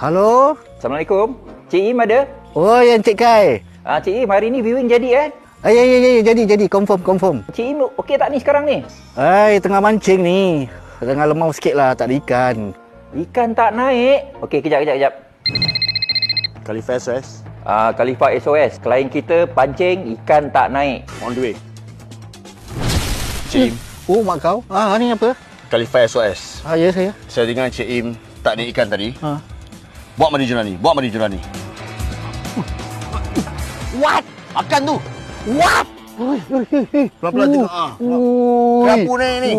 Halo? Assalamualaikum. Cik Im ada? Oh, yang Cik Kai. Cik Im, hari ni viewing jadi kan? Ya, jadi. Confirm. Cik Im okey tak ni sekarang ni? Tengah mancing ni. Tengah lemau sikit lah, tak ada ikan. Ikan tak naik? Okey, kejap. Khalifa SOS. Khalifa SOS. Klien kita pancing, ikan tak naik. On the way. Cik Im. Oh, mak kau? Ni apa? Khalifa SOS. Ya, saya. Saya dengar Cik Im tak naik ikan tadi. Buat mari Jurani. What? Makan tu. What? Pelan-pelan tengok. Kerapu naik ni.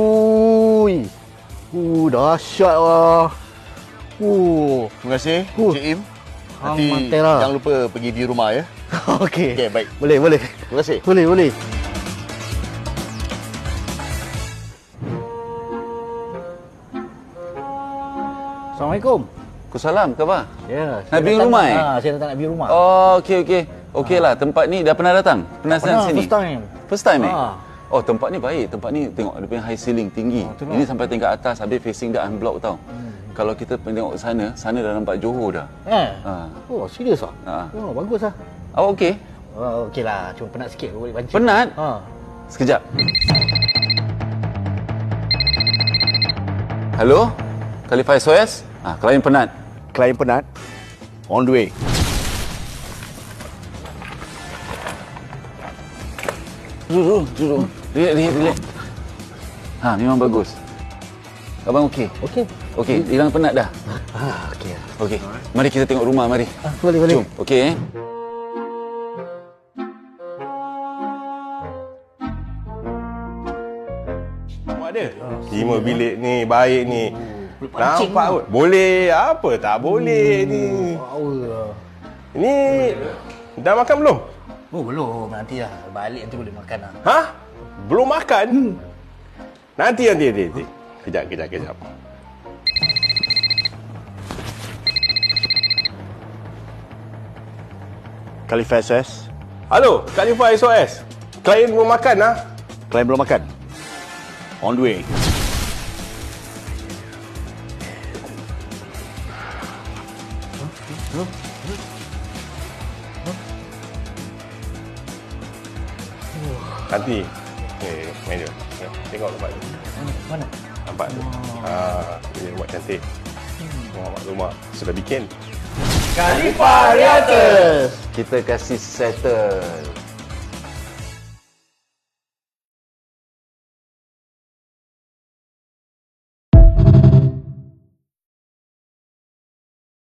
Dahsyat lah. Terima kasih Cik Im. Nanti Mantela. jangan lupa pergi view rumah ya. Okey. Okey, baik. Boleh. Terima kasih. Boleh. Assalamualaikum. Waalaikumsalam, khabar? Ya. Nak view rumah Saya datang nak view rumah. Oh, okey. Okeylah, tempat ni dah pernah datang? Pernah sini? First time. First time Oh, tempat ni baik. Tempat ni tengok dia punya high ceiling tinggi. Itulah. Ini sampai tingkat atas, habis facing dah unblock tau. Kalau kita tengok sana dah nampak Johor dah. Oh, serius ah? Oh, bagus ah. Awak okey? Okeylah, cuma penat sikit boleh pancing. Penat? Sekejap. Hello? Khalifa SOS? Klien penat. Klien penat. On the way. Duduk. Relax. Memang bagus. Abang okey? Okey, hilang penat dah. Okey. Okey. Mari kita tengok rumah, mari. Boleh. Jom. Okey. Ada 5 bilik ni baik ni. Nampak kot. Boleh apa tak boleh ni. Ni dah makan belum? Oh, belum. Nanti lah. Balik nanti boleh makan lah. Belum makan? Nanti. Kejap. Khalifa SOS. Halo, Khalifa SOS. Klien belum makan Klien belum makan. On the way. Nanti. Main dia. Tengok rumah tu. Mana? Nampak tu. Ini rumah cantik. Rumah sudah bikin. Kita kasih settle.